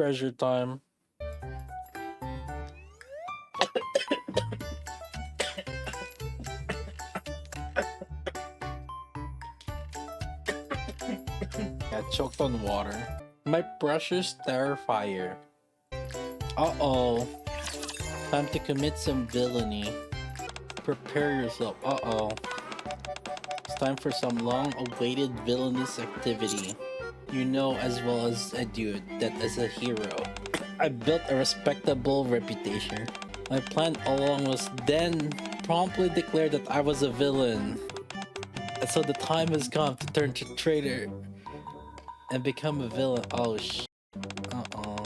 treasure time. I choked on water. My precious terrifier. Uh-oh. Time to commit some villainy. Prepare yourself. Uh-oh. It's time for some long-awaited villainous activity. You know as well as I do that as a hero, I built a respectable reputation. My plan all along was then promptly declare that I was a villain. And so the time has come to turn to traitor and become a villain. Oh sh. Uh-oh.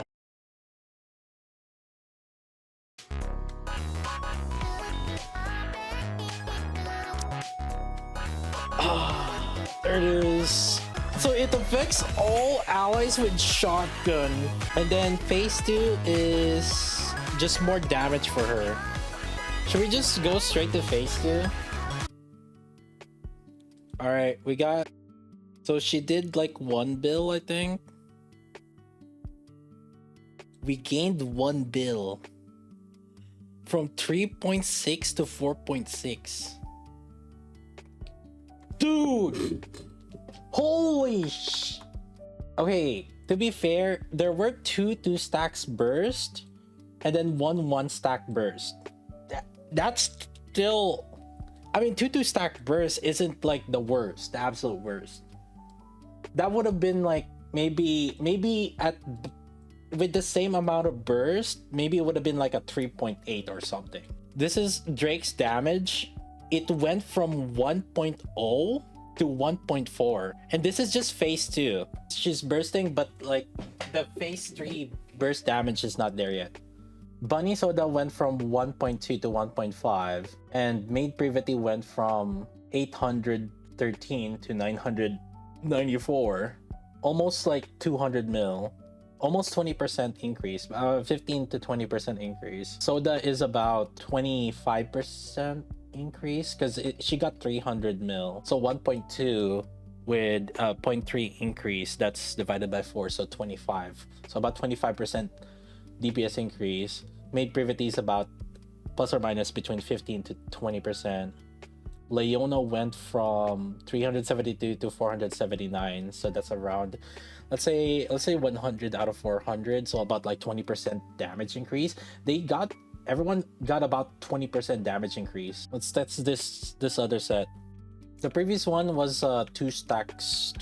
Ah, there it is. So it affects all allies with shotgun. And then phase 2 is just more damage for her. Should we just go straight to phase 2? Alright, we got... So she did like 1 bill, I think. We gained 1 bill. From 3.6 to 4.6. Dude! Holy sh... Okay, to be fair, there were 2 stacks burst and then 1 stack burst. That's still... I mean, 2 stack burst isn't like the worst, the absolute worst. That would have been like maybe at with the same amount of burst, maybe it would have been like a 3.8 or something. This is Drake's damage. It went from 1.0 to 1.4, and this is just phase 2. She's bursting, but like the phase 3 burst damage is not there yet. Bunny Soda went from 1.2 to 1.5, and Maid Privity went from 813 to 994. Almost like 200 mil. Almost 20% increase, 15 to 20% increase. Soda is about 25% increase because she got 300 mil. So 1.2 with 0.3 increase, that's divided by 4, so 25. So about 25% DPS increase. Maid Privity is about plus or minus between 15 to 20%. Leona went from 372 to 479, so that's around, let's say 100 out of 400, so about like 20% damage increase. Everyone got about 20% damage increase. Let's test this other set. The previous one was 2 stacks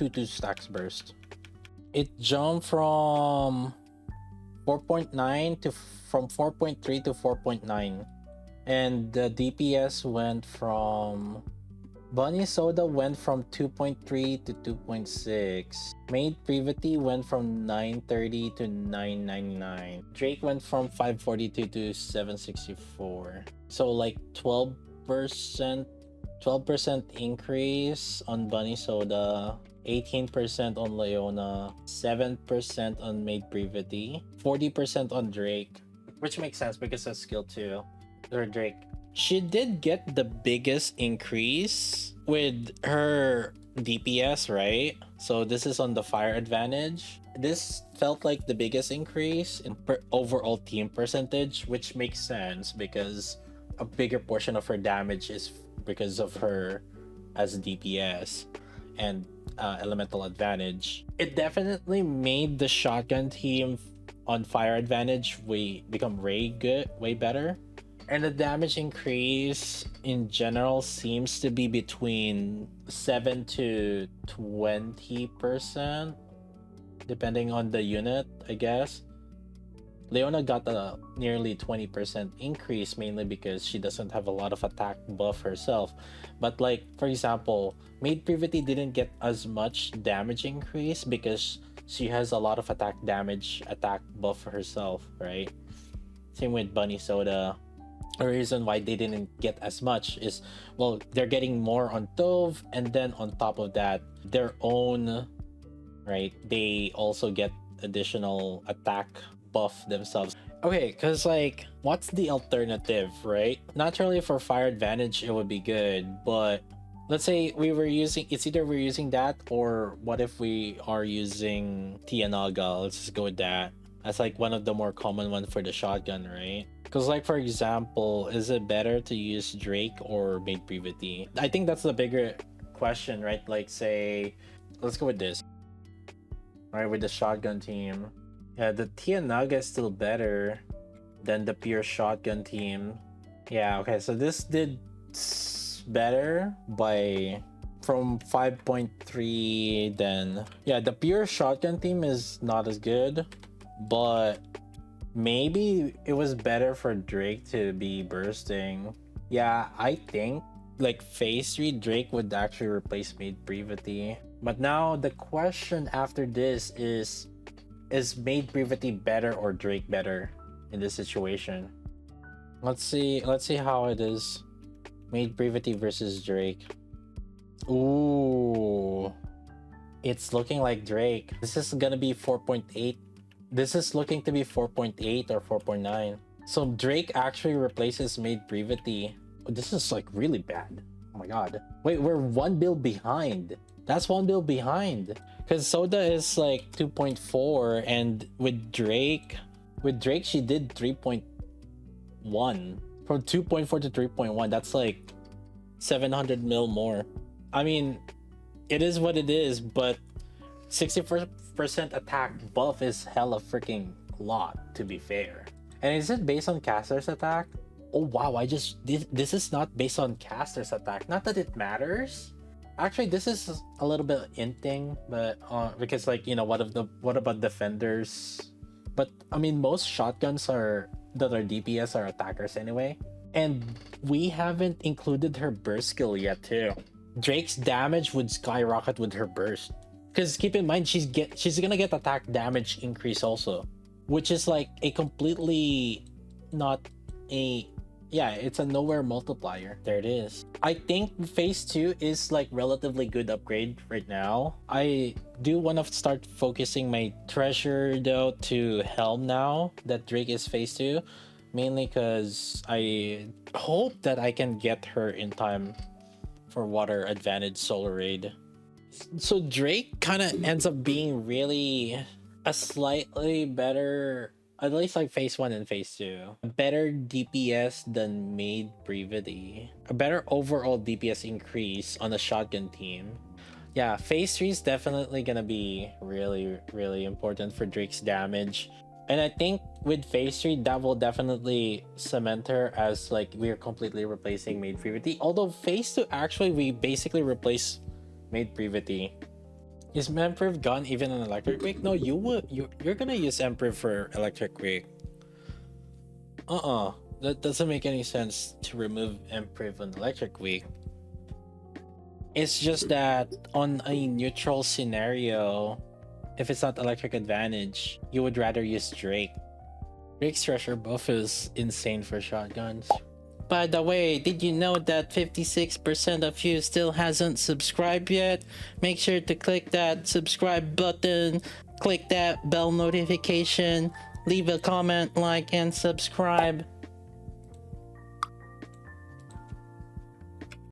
burst. It jumped from 4.9 to from 4.3 to 4.9. And the DPS went from... Bunny Soda went from 2.3 to 2.6. Maid Privity went from 930 to 999. Drake went from 542 to 764. So like 12% increase on Bunny Soda, 18% on Leona, 7% on Maid Privity, 40% on Drake, which makes sense because that's skill 2. Or Drake. She did get the biggest increase with her DPS, right? So this is on the fire advantage. This felt like the biggest increase in overall team percentage, which makes sense because a bigger portion of her damage is because of her as DPS and elemental advantage. It definitely made the shotgun team on fire advantage become way better. And the damage increase in general seems to be between 7 to 20%, depending on the unit, I guess. Leona got a nearly 20% increase, mainly because she doesn't have a lot of attack buff herself. But like, for example, Maid Privity didn't get as much damage increase because she has a lot of attack buff herself, right? Same with Bunny Soda. The reason why they didn't get as much is, well, they're getting more on Tove, and then on top of that, their own, right, they also get additional attack buff themselves. Okay, because like, what's the alternative, right? Naturally for fire advantage, it would be good, but let's say it's either we're using that, or what if we are using Tianaga? Let's just go with that. That's like one of the more common ones for the shotgun, right? Because like for example, is it better to use Drake or maid privity? I think that's the bigger question, right? Like say, let's go with this. All right, with the shotgun team. Yeah, the Tianaga is still better than the pure shotgun team. Yeah, okay, so this did better by from 5.3. Then yeah, the pure shotgun team is not as good, but maybe it was better for Drake to be bursting. Yeah, I think like phase 3 Drake would actually replace maid privity. But now the question after this is maid privity better or Drake better in this situation? Let's see how it is. Maid privity versus Drake. Ooh, it's looking like Drake. This is gonna be 4.8. This is looking to be 4.8 or 4.9. So Drake actually replaces maid privity. Oh, this is like really bad. Oh my god. Wait, we're 1 bill behind. That's 1 bill behind. Because Soda is like 2.4, and with Drake she did 3.1. From 2.4 to 3.1, that's like 700 mil more. I mean, it is what it is, but 60% attack buff is hella freaking lot, to be fair. And is it based on caster's attack? Oh wow, this is not based on caster's attack. Not that it matters. Actually, this is a little bit inting, but because like, you know, what about defenders? But I mean, most shotguns that are DPS are attackers anyway. And we haven't included her burst skill yet too. Drake's damage would skyrocket with her burst. Because keep in mind, she's gonna get attack damage increase also, which is like a completely not a, yeah, it's a nowhere multiplier. There it is. I think phase 2 is like relatively good upgrade right now. I do want to start focusing my treasure though to Helm now that Drake is phase 2, mainly because I hope that I can get her in time for water advantage solar raid. So Drake kind of ends up being really a slightly better, at least like phase 1 and phase 2, a better DPS than maid privity, a better overall DPS increase on the shotgun team. Yeah, phase 3 is definitely gonna be really, really important for Drake's damage. And I think with phase 3, that will definitely cement her as like we're completely replacing maid privity. Although phase 2, actually, we basically replace maid privity. Is Empriv gone even on electric wake? No, you're gonna use Empriv for electric wake. That doesn't make any sense to remove Empriv on electric wake. It's just that on a neutral scenario, if it's not electric advantage, you would rather use Drake. Drake's treasure buff is insane for shotguns. By the way, did you know that 56% of you still hasn't subscribed yet? Make sure to click that subscribe button, click that bell notification, leave a comment, like, and subscribe.